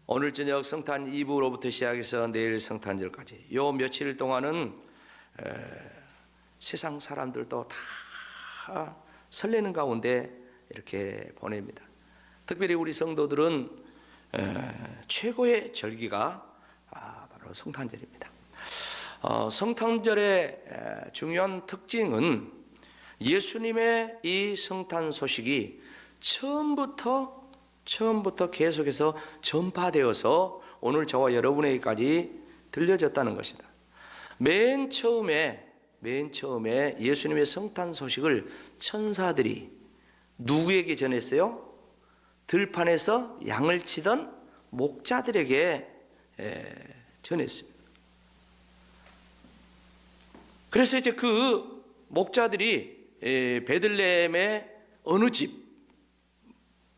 오늘 저녁 성탄 이브로부터 시작해서 내일 성탄절까지 요 며칠 동안은 세상 사람들도 다 설레는 가운데 이렇게 보냅니다. 특별히 우리 성도들은 최고의 절기가 바로 성탄절입니다. 성탄절의 중요한 특징은 예수님의 이 성탄 소식이 처음부터 계속해서 전파되어서 오늘 저와 여러분에게까지 들려졌다는 것이다. 맨 처음에 예수님의 성탄 소식을 천사들이 누구에게 전했어요? 들판에서 양을 치던 목자들에게 전했습니다. 그래서 이제 그 목자들이 베들레헴의 어느 집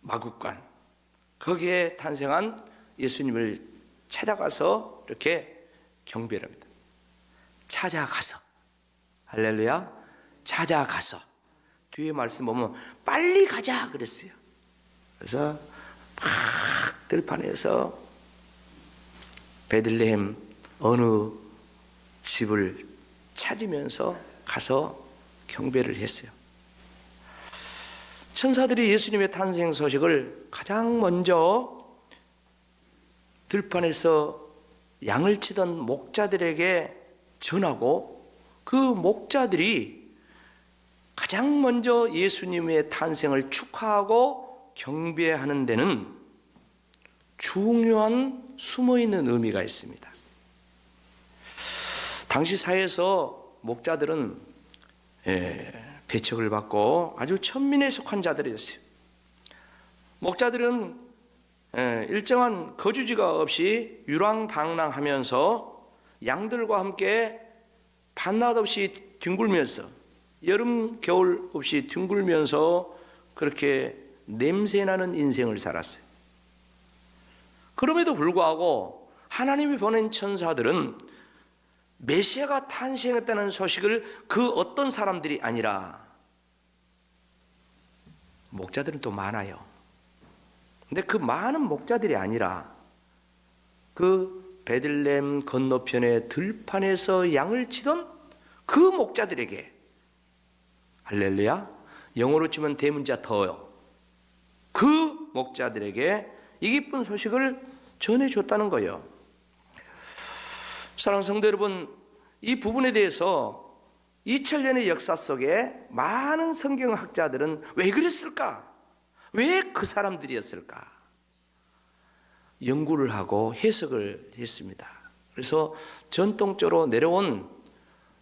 마구간 거기에 탄생한 예수님을 찾아가서 이렇게 경배를 합니다. 찾아가서, 할렐루야, 찾아가서. 뒤에 말씀 보면 빨리 가자 그랬어요. 그래서 막 들판에서 베들레헴 어느 집을 찾으면서 가서 경배를 했어요. 천사들이 예수님의 탄생 소식을 가장 먼저 들판에서 양을 치던 목자들에게 전하고 그 목자들이 가장 먼저 예수님의 탄생을 축하하고 경배하는 데는 중요한 숨어있는 의미가 있습니다. 당시 사회에서 목자들은 배척을 받고 아주 천민에 속한 자들이었어요. 목자들은 일정한 거주지가 없이 유랑방랑하면서 양들과 함께 밤낮 없이 뒹굴면서 여름 겨울 없이 뒹굴면서 그렇게 냄새나는 인생을 살았어요. 그럼에도 불구하고 하나님이 보낸 천사들은 메시아가 탄생했다는 소식을 그 어떤 사람들이 아니라 목자들은 또 많아요. 근데 그 많은 목자들이 아니라 그 베들레헴 건너편의 들판에서 양을 치던 그 목자들에게, 할렐루야, 영어로 치면 대문자 더요, 그 목자들에게 이 기쁜 소식을 전해줬다는 거예요. 사랑하는 성도 여러분, 이 부분에 대해서 2000년의 역사 속에 많은 성경학자들은 왜 그랬을까? 왜 그 사람들이었을까? 연구를 하고 해석을 했습니다. 그래서 전통적으로 내려온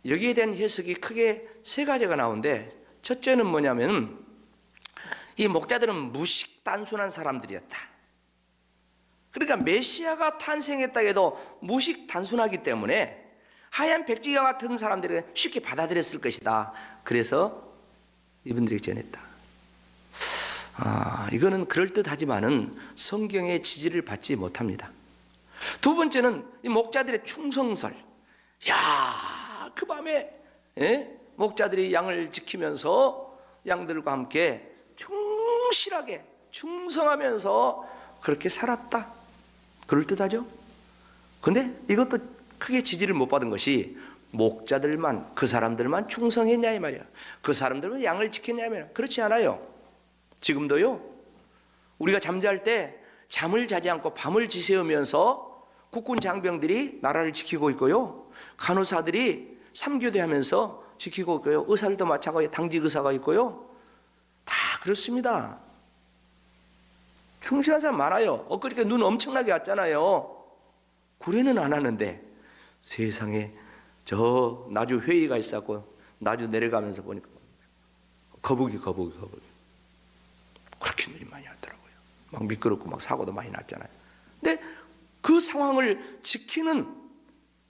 여기에 대한 해석이 크게 세 가지가 나오는데, 첫째는 뭐냐면 이 목자들은 무식 단순한 사람들이었다. 그러니까 메시아가 탄생했다 해도 무식 단순하기 때문에 하얀 백지와 같은 사람들이 쉽게 받아들였을 것이다. 그래서 이분들이 전했다. 이거는 그럴듯하지만은 성경의 지지를 받지 못합니다. 두 번째는 이 목자들의 충성설. 그 밤에 목자들이 양을 지키면서 양들과 함께 충실하게 충성하면서 그렇게 살았다. 그럴듯하죠? 근데 이것도 크게 지지를 못 받은 것이 목자들만, 그 사람들만 충성했냐 이 말이야. 그 사람들은 양을 지켰냐 이 말이야. 그렇지 않아요. 지금도요, 우리가 잠잘 때 잠을 자지 않고 밤을 지새우면서 국군 장병들이 나라를 지키고 있고요, 간호사들이 삼교대하면서 지키고 있고요, 의사들도 마찬가지로 당직 의사가 있고요, 다 그렇습니다. 충실한 사람 많아요. 엊그저께 눈 엄청나게 왔잖아요. 구례는 안 하는데 세상에 저 나주 회의가 있었고 나주 내려가면서 보니까 거북이 그렇게 눈이 많이 왔더라고요. 막 미끄럽고 막 사고도 많이 났잖아요. 근데 그 상황을 지키는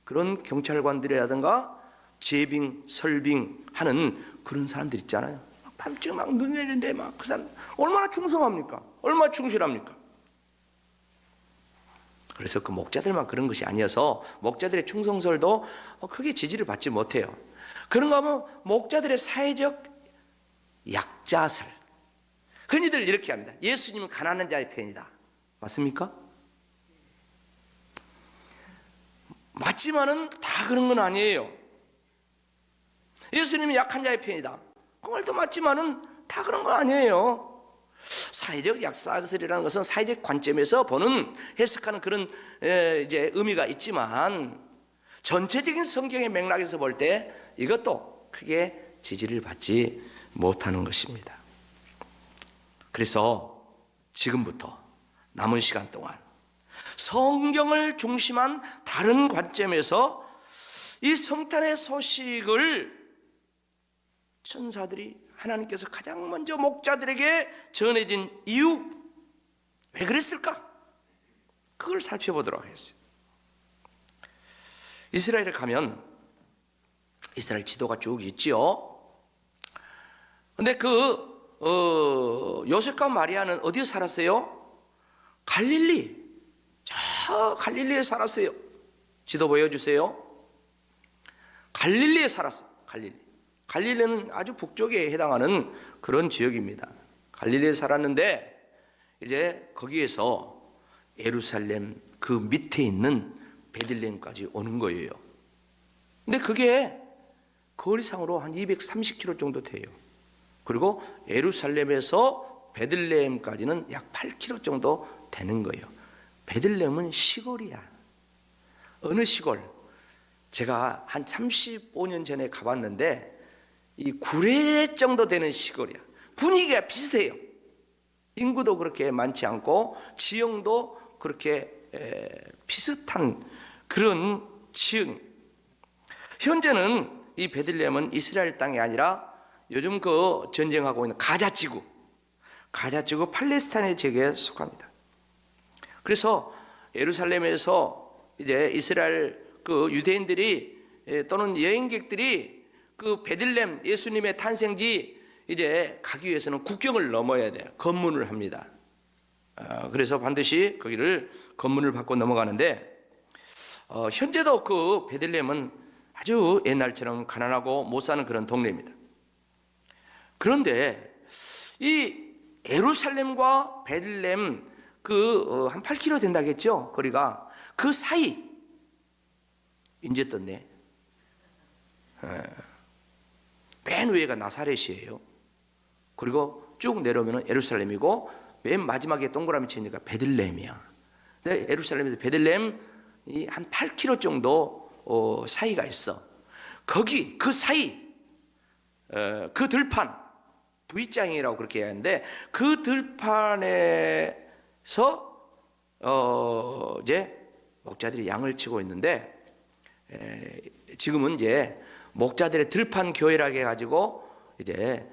그런 경찰관들이라든가 제빙, 설빙 하는 그런 사람들 있잖아요. 밤중에 막 눈이 내리는데 막 그 사람 얼마나 충성합니까? 얼마나 충실합니까? 그래서 그 목자들만 그런 것이 아니어서 목자들의 충성설도 크게 지지를 받지 못해요. 그런가 하면 목자들의 사회적 약자설, 흔히들 이렇게 합니다. 예수님은 가난한 자의 편이다. 맞습니까? 맞지만은 다 그런 건 아니에요. 예수님이 약한 자의 편이다, 그 말도 맞지만은 다 그런 건 아니에요. 사회적 약사설이라는 것은 사회적 관점에서 보는, 해석하는 그런 이제 의미가 있지만, 전체적인 성경의 맥락에서 볼 때 이것도 크게 지지를 받지 못하는 것입니다. 그래서 지금부터 남은 시간 동안 성경을 중심한 다른 관점에서 이 성탄의 소식을 천사들이, 하나님께서 가장 먼저 목자들에게 전해진 이유, 왜 그랬을까? 그걸 살펴보도록 하겠습니다. 이스라엘에 가면 이스라엘 지도가 쭉 있지요. 근데 요셉과 마리아는 어디에 살았어요? 갈릴리. 저 갈릴리에 살았어요. 지도 보여주세요. 갈릴리에 살았어요. 갈릴리는 아주 북쪽에 해당하는 그런 지역입니다. 갈릴리에 살았는데 이제 거기에서 예루살렘 그 밑에 있는 베들레헴까지 오는 거예요. 근데 그게 거리상으로 한 230km 정도 돼요. 그리고 예루살렘에서 베들레헴까지는 약 8km 정도 되는 거예요. 베들레헴은 시골이야. 어느 시골? 제가 한 35년 전에 가봤는데 이 구례 정도 되는 시골이야. 분위기가 비슷해요. 인구도 그렇게 많지 않고 지형도 그렇게 비슷한 그런 지형. 현재는 이 베들레헴은 이스라엘 땅이 아니라 요즘 그 전쟁하고 있는 가자지구 팔레스타인의 지역에 속합니다. 그래서 예루살렘에서 이제 이스라엘 그 유대인들이 또는 여행객들이 그 베들레헴 예수님의 탄생지 이제 가기 위해서는 국경을 넘어야 돼요. 검문을 합니다. 그래서 반드시 거기를 검문을 받고 넘어가는데, 현재도 그 베들레헴은 아주 옛날처럼 가난하고 못 사는 그런 동네입니다. 그런데 이 예루살렘과 베들레헴 한 8km 된다겠죠? 거리가. 그 사이 이제 떴네. 맨 위에가 나사렛이에요. 그리고 쭉 내려오면 예루살렘이고 맨 마지막에 동그라미 치니까 베들레헴이야. 근데 예루살렘에서 베들레헴 한 8km 정도 사이가 있어. 거기 그 사이 그 들판 V장이라고 그렇게 하는데 그 들판에서 이제 목자들이 양을 치고 있는데, 지금은 이제 목자들의 들판 교회라고 해가지고 이제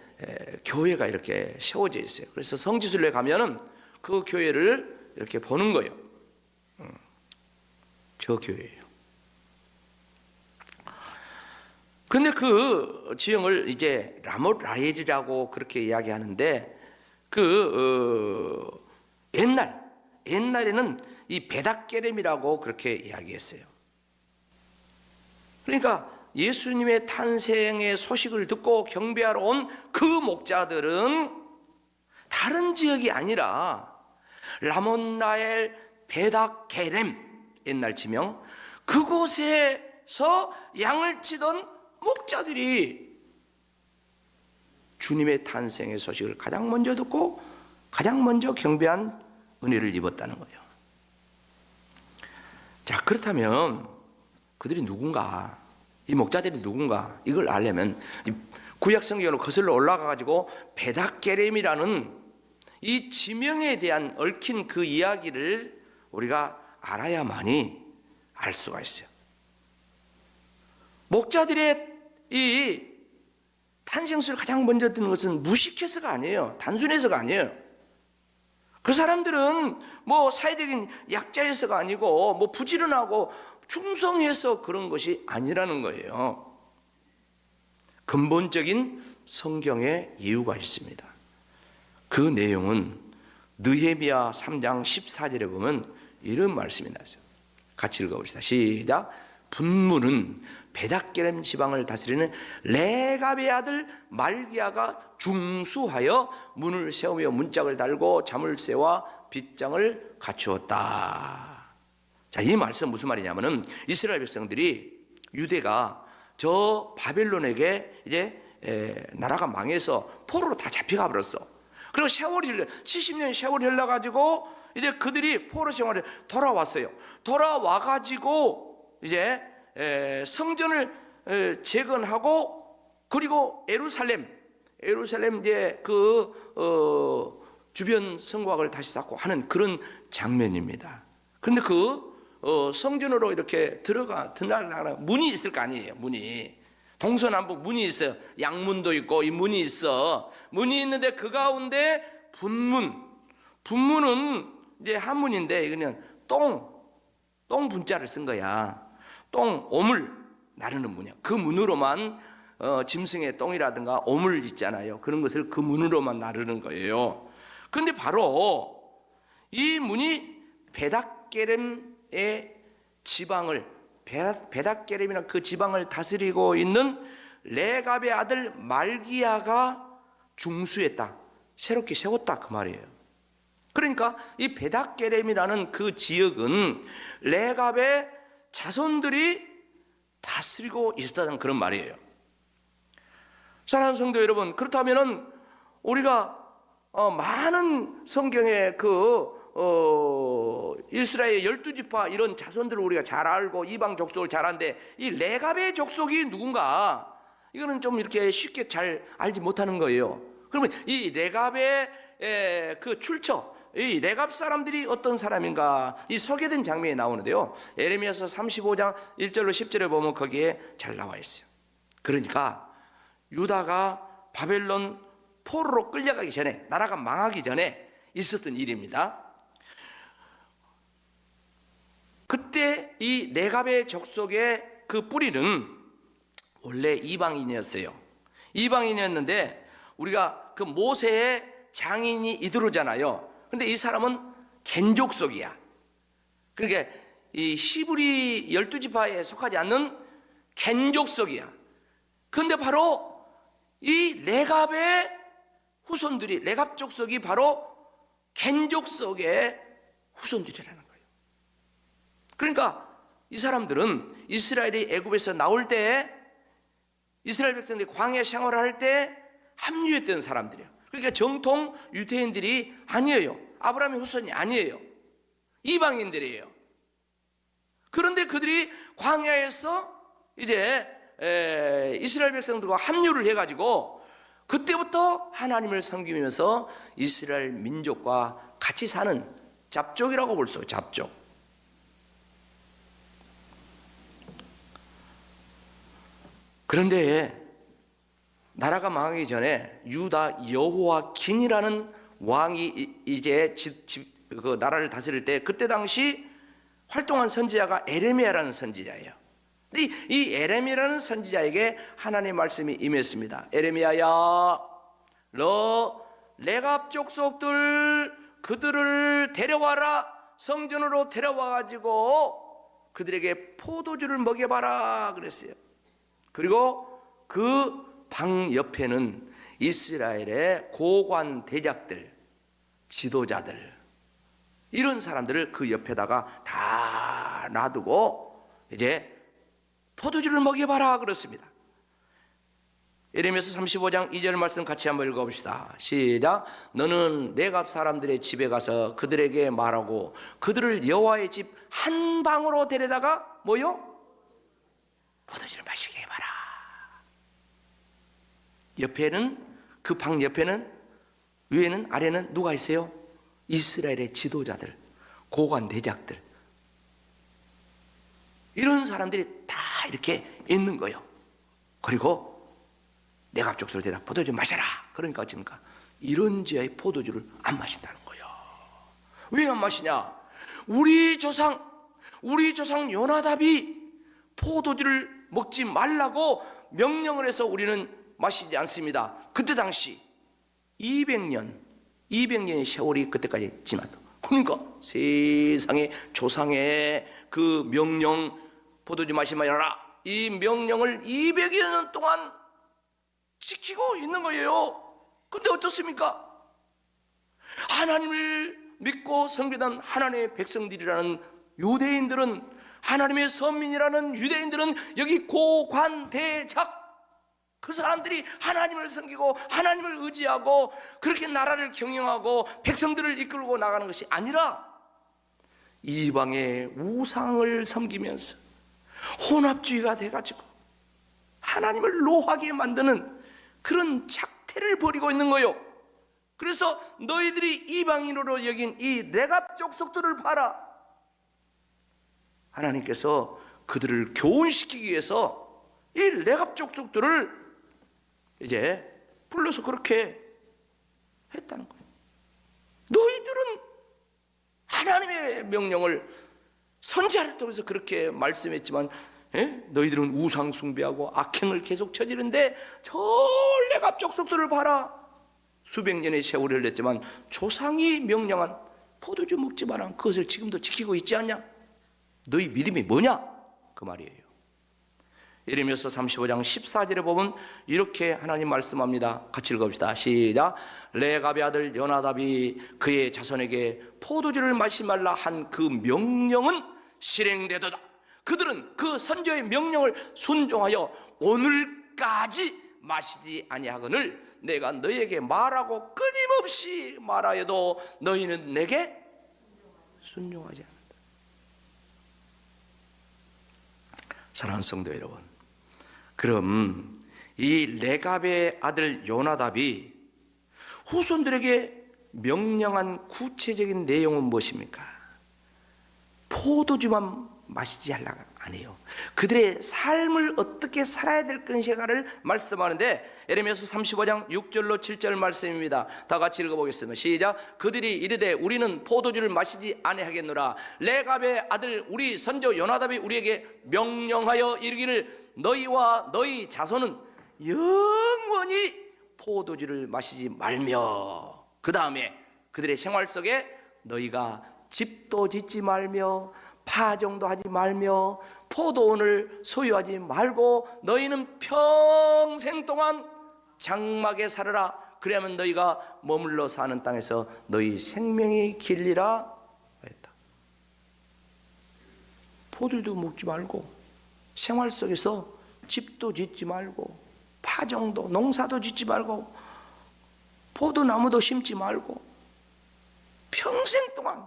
교회가 이렇게 세워져 있어요. 그래서 성지순례 가면은 그 교회를 이렇게 보는 거예요. 저 교회예요. 근데 그 지형을 이제 라못 라헬이라고 그렇게 이야기하는데, 옛날에는 이 베닥게렘이라고 그렇게 이야기했어요. 그러니까 예수님의 탄생의 소식을 듣고 경배하러 온 그 목자들은 다른 지역이 아니라 라못 라헬 베닥게렘, 옛날 지명, 그곳에서 양을 치던 목자들이 주님의 탄생의 소식을 가장 먼저 듣고 가장 먼저 경배한 은혜를 입었다는 거예요. 자, 그렇다면 그들이 누군가, 이 목자들이 누군가, 이걸 알려면 구약 성경으로 거슬러 올라가 가지고 베닥게렘이라는 이 지명에 대한 얽힌 그 이야기를 우리가 알아야만이 알 수가 있어요. 목자들의 이 탄생수를 가장 먼저 듣는 것은 무식해서가 아니에요. 단순해서가 아니에요. 그 사람들은 뭐 사회적인 약자에서가 아니고 뭐 부지런하고 충성해서 그런 것이 아니라는 거예요. 근본적인 성경의 이유가 있습니다. 그 내용은 느헤미야 3장 14절에 보면 이런 말씀이 나죠. 같이 읽어봅시다. 시작. 분문은 베닥게렘 지방을 다스리는 레갑의 아들 말기야가 중수하여 문을 세우며 문짝을 달고 자물쇠와 빗장을 갖추었다. 자, 이 말씀 무슨 말이냐면은 이스라엘 백성들이 유대가 저 바벨론에게 이제 나라가 망해서 포로로 다 잡혀가 버렸어. 그리고 세월이 흘러 70년 세월이 흘러가지고 이제 그들이 포로 생활에 돌아왔어요. 돌아와 가지고 이제 성전을 재건하고 그리고 예루살렘 이제 주변 성곽을 다시 쌓고 하는 그런 장면입니다. 그런데 성전으로 이렇게 들어가는 문이 있을 거 아니에요. 문이 동서남북 문이 있어요. 양문도 있고 이 문이 있어. 문이 있는데 그 가운데 분문은 이제 한문인데 그냥 똥 분자를 쓴 거야. 오물 나르는 문이야. 그 문으로만 짐승의 똥이라든가 오물 있잖아요. 그런 것을 그 문으로만 나르는 거예요. 그런데 바로 이 문이 베닥게렘의 지방을 베닥게렘이라는 그 지방을 다스리고 있는 레갑의 아들 말기야가 중수했다. 새롭게 세웠다 그 말이에요. 그러니까 이 베닥게렘이라는 그 지역은 레갑의 자손들이 다스리고 있었다는 그런 말이에요. 사랑하는 성도 여러분, 그렇다면은 우리가 많은 성경의 이스라엘 12지파 이런 자손들을 우리가 잘 알고 이방 족속을 잘 아는데 이 레갑의 족속이 누군가 이거는 좀 이렇게 쉽게 잘 알지 못하는 거예요. 그러면 이 레갑의 그 출처, 이 레갑 사람들이 어떤 사람인가 이 소개된 장면이 나오는데요. 예레미야서 35장 1절로 10절에 보면 거기에 잘 나와 있어요. 그러니까 유다가 바벨론 포로로 끌려가기 전에, 나라가 망하기 전에 있었던 일입니다. 그때 이 레갑의 족속의 그 뿌리는 원래 이방인이었어요. 이방인이었는데 우리가 그 모세의 장인이 이드로잖아요. 근데 이 사람은 겐족속이야. 그러니까 이 히브리 12지파에 속하지 않는 겐족속이야. 그런데 바로 이 레갑의 후손들이, 레갑 족속이 바로 겐족속의 후손들이라는 거예요. 그러니까 이 사람들은 이스라엘이 애굽에서 나올 때, 이스라엘 백성들이 광야 생활을 할 때 합류했던 사람들이에요. 그러니까 정통 유대인들이 아니에요. 아브라함의 후손이 아니에요. 이방인들이에요. 그런데 그들이 광야에서 이제 이스라엘 백성들과 합류를 해가지고 그때부터 하나님을 섬기면서 이스라엘 민족과 같이 사는 잡족이라고 볼 수 있어요. 잡족. 그런데 나라가 망하기 전에 유다 여호와긴이라는 왕이 이제 그 나라를 다스릴 때 그때 당시 활동한 선지자가 에레미야라는 선지자예요. 이 에레미야라는 선지자에게 하나님의 말씀이 임했습니다. 에레미야야, 너 레갑 족속들 그들을 데려와라. 성전으로 데려와 가지고 그들에게 포도주를 먹여봐라 그랬어요. 그리고 그 방 옆에는 이스라엘의 고관 대작들, 지도자들, 이런 사람들을 그 옆에다가 다 놔두고 이제 포도주를 먹여봐라 그렇습니다. 예레미야서 35장 2절 말씀 같이 한번 읽어봅시다. 시작. 너는 레갑 사람들의 집에 가서 그들에게 말하고 그들을 여호와의 집 한 방으로 데려다가 뭐요? 포도주를 마시게 해봐라. 옆에는, 그 방 옆에는, 위에는, 아래는 누가 있어요? 이스라엘의 지도자들, 고관 대작들, 이런 사람들이 다 이렇게 있는 거예요. 그리고 레갑 족속을 데려다 포도주 마셔라. 그러니까 어찌입니까? 이런 지하의 포도주를 안 마신다는 거예요. 왜 안 마시냐? 우리 조상 요나답이 포도주를 먹지 말라고 명령을 해서 우리는 마시지 않습니다. 그때 당시 200년의 세월이 그때까지 지났어. 그러니까 세상에 조상의 그 명령, 포도주 마시지 말아라, 이 명령을 200여 년 동안 지키고 있는 거예요. 그런데 어떻습니까? 하나님을 믿고 섬기던 하나님의 백성들이라는 유대인들은, 하나님의 선민이라는 유대인들은 여기 고관대작, 그 사람들이 하나님을 섬기고 하나님을 의지하고 그렇게 나라를 경영하고 백성들을 이끌고 나가는 것이 아니라 이방의 우상을 섬기면서 혼합주의가 돼가지고 하나님을 노하게 만드는 그런 작태를 벌이고 있는 거요. 그래서 너희들이 이방인으로 여긴 이 레갑 족속들을 봐라. 하나님께서 그들을 교훈시키기 위해서 이 레갑 족속들을 이제 불러서 그렇게 했다는 거예요. 너희들은 하나님의 명령을 선지자를 통해서 그렇게 말씀했지만 너희들은 우상 숭배하고 악행을 계속 저지르는데 저 레갑 족속들을 봐라. 수백 년의 세월이 흘렀지만 조상이 명령한 포도주 먹지 마라, 그것을 지금도 지키고 있지 않냐? 너희 믿음이 뭐냐? 그 말이에요. 예레미야서 35장 14절에 보면 이렇게 하나님 말씀합니다. 같이 읽어봅시다. 시작. 레갑의 아들 요나답이 그의 자손에게 포도주를 마시지 말라 한 그 명령은 실행되도다. 그들은 그 선지자의 명령을 순종하여 오늘까지 마시지 아니하거늘 내가 너희에게 말하고 끊임없이 말하여도 너희는 내게 순종하지 않는다. 사랑하는 성도 여러분, 그럼 이 레갑의 아들 요나답이 후손들에게 명령한 구체적인 내용은 무엇입니까? 포도주만 마시지 말라가 아니에요. 그들의 삶을 어떻게 살아야 될 것인가를 말씀하는데 예레미야서 35장 6절로 7절 말씀입니다. 다 같이 읽어보겠습니다. 시작. 그들이 이르되 우리는 포도주를 마시지 아니하겠노라. 레갑의 아들 우리 선조 요나답이 우리에게 명령하여 이르기를 너희와 너희 자손은 영원히 포도주를 마시지 말며, 그 다음에 그들의 생활 속에 너희가 집도 짓지 말며 파종도 하지 말며 포도원을 소유하지 말고 너희는 평생 동안 장막에 살아라. 그래야만 너희가 머물러 사는 땅에서 너희 생명이 길리라 했다. 포도도 먹지 말고 생활 속에서 집도 짓지 말고 파종도 농사도 짓지 말고 포도나무도 심지 말고 평생 동안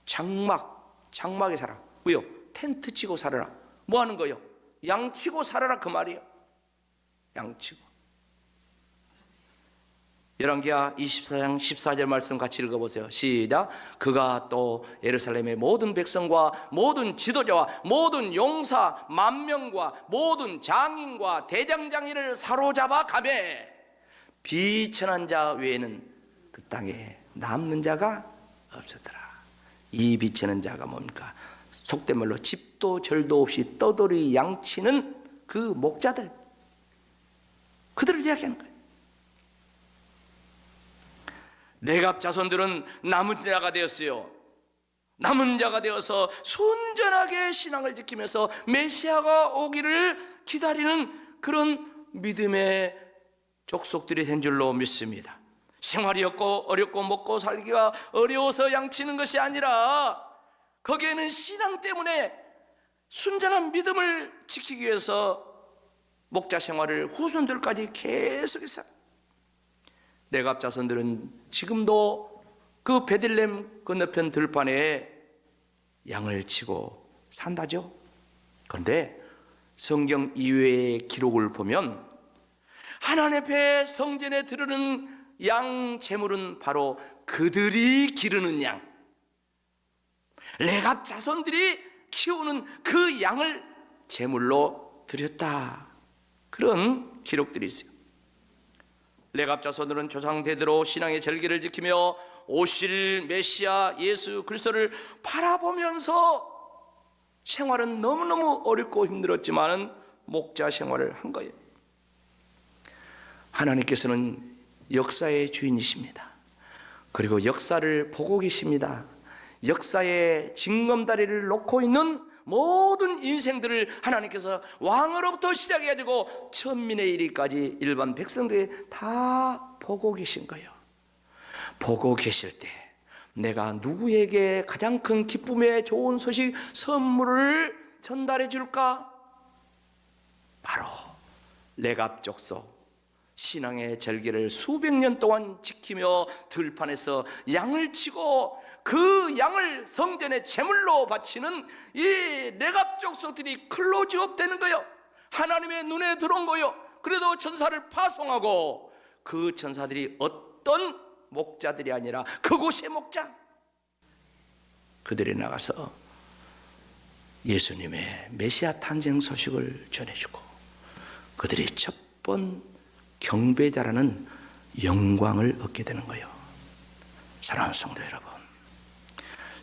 장막에 살아. 왜요? 텐트 치고 살아라. 뭐 하는 거요? 양 치고 살아라, 그 말이에요. 양 치고. 열왕기하 24장 14절 말씀 같이 읽어보세요. 시작. 그가 또 예루살렘의 모든 백성과 모든 지도자와 모든 용사 만명과 모든 장인과 대장장이를 사로잡아 가매 비천한 자 외에는 그 땅에 남는 자가 없었더라. 이 비치는 자가 뭡니까? 속된 말로 집도 절도 없이 떠돌이 양치는 그 목자들, 그들을 이야기하는 거예요. 레갑 자손들은 남은 자가 되었어요. 남은 자가 되어서 순전하게 신앙을 지키면서 메시아가 오기를 기다리는 그런 믿음의 족속들이 된 줄로 믿습니다. 생활이 어렵고 먹고 살기가 어려워서 양치는 것이 아니라 거기에는 신앙 때문에 순전한 믿음을 지키기 위해서 목자 생활을 후손들까지 계속해서. 레갑 자손들은 지금도 그 베들레헴 건너편 들판에 양을 치고 산다죠. 그런데 성경 이외의 기록을 보면 하나님 앞에 성전에 드리는 양 제물은 바로 그들이 기르는 양, 레갑 자손들이 키우는 그 양을 제물로 드렸다, 그런 기록들이 있어요. 레갑 자손들은 조상 대대로 신앙의 절기를 지키며 오실 메시아 예수 그리스도를 바라보면서 생활은 너무너무 어렵고 힘들었지만 목자 생활을 한 거예요. 하나님께서는 역사의 주인이십니다. 그리고 역사를 보고 계십니다. 역사의 징검다리를 놓고 있는 모든 인생들을 하나님께서 왕으로부터 시작해가지고 천민의 이르기까지 일반 백성들이 다 보고 계신 거예요. 보고 계실 때 내가 누구에게 가장 큰 기쁨의 좋은 소식, 선물을 전달해 줄까? 바로 레갑족속, 신앙의 절개를 수백 년 동안 지키며 들판에서 양을 치고 그 양을 성전에 제물로 바치는 이 레갑족속들이 클로즈업 되는 거예요. 하나님의 눈에 들어온 거예요. 그래도 천사를 파송하고 그 천사들이 어떤 목자들이 아니라 그곳의 목자, 그들이 나가서 예수님의 메시아 탄생 소식을 전해주고 그들이 첫 번 경배자라는 영광을 얻게 되는 거예요. 사랑하는 성도 여러분,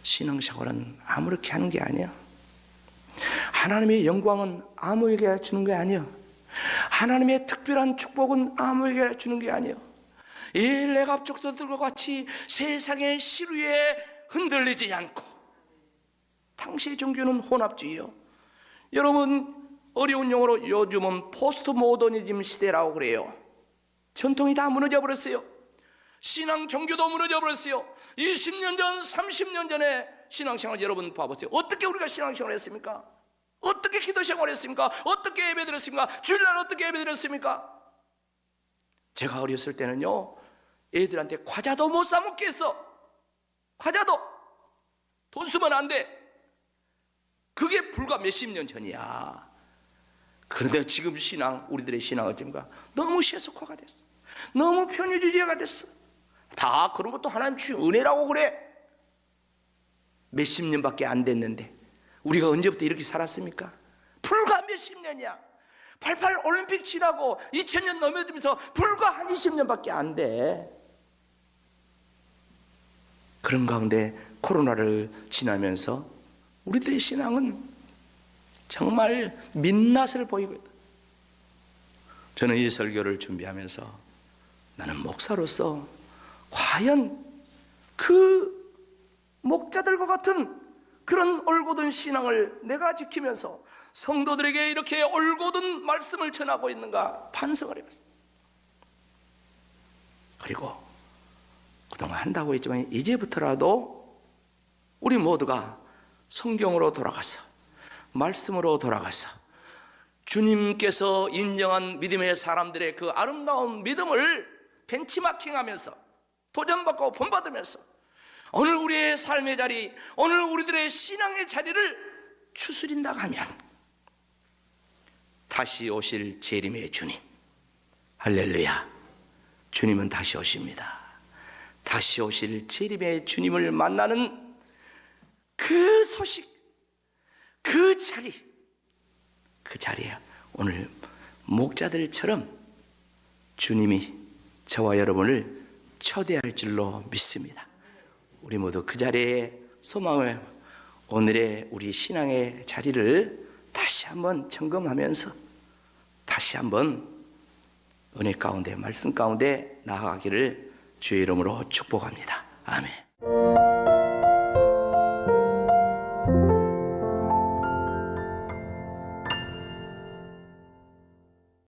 신앙생활은 아무렇게 하는 게 아니야. 하나님의 영광은 아무에게 주는 게 아니야. 하나님의 특별한 축복은 아무에게 주는 게 아니야. 이 레갑족들과 같이 세상의 시류에 흔들리지 않고, 당시의 종교는 혼합주의요. 여러분, 어려운 용어로 요즘은 포스트 모더니즘 시대라고 그래요. 전통이 다 무너져 버렸어요. 신앙 종교도 무너져 버렸어요. 20년 전, 30년 전에 신앙생활 여러분 봐보세요. 어떻게 우리가 신앙생활 했습니까? 어떻게 기도생활 했습니까? 어떻게 예배드렸습니까? 주일날 어떻게 예배드렸습니까? 제가 어렸을 때는요, 애들한테 과자도 못 사 먹게 했어. 과자도 돈 쓰면 안 돼. 그게 불과 몇십 년 전이야. 그런데 지금 신앙, 우리들의 신앙 어쩐가 너무 세속화가 됐어. 너무 편의주의가 됐어. 다 그런 것도 하나님 주신 은혜라고 그래. 몇십 년밖에 안 됐는데 우리가 언제부터 이렇게 살았습니까? 불과 몇십 년이야. 88 올림픽 지나고 2000년 넘어지면서 불과 한 20년밖에 안 돼. 그런 가운데 코로나를 지나면서 우리들의 신앙은 정말 민낯을 보이고 있다. 저는 이 설교를 준비하면서 나는 목사로서 과연 그 목자들과 같은 그런 올곧은 신앙을 내가 지키면서 성도들에게 이렇게 올곧은 말씀을 전하고 있는가 반성을 해봤어요. 그리고 그동안 한다고 했지만 이제부터라도 우리 모두가 성경으로 돌아가서, 말씀으로 돌아가서 주님께서 인정한 믿음의 사람들의 그 아름다운 믿음을 벤치마킹하면서 도전받고 본받으면서 오늘 우리의 삶의 자리, 오늘 우리들의 신앙의 자리를 추스린다 하면 다시 오실 재림의 주님, 할렐루야, 주님은 다시 오십니다. 다시 오실 재림의 주님을 만나는 그 소식, 그 자리에 오늘 목자들처럼 주님이 저와 여러분을 초대할 줄로 믿습니다. 우리 모두 그 자리에 소망을, 오늘의 우리 신앙의 자리를 다시 한번 점검하면서 다시 한번 은혜 가운데, 말씀 가운데 나아가기를 주의 이름으로 축복합니다. 아멘.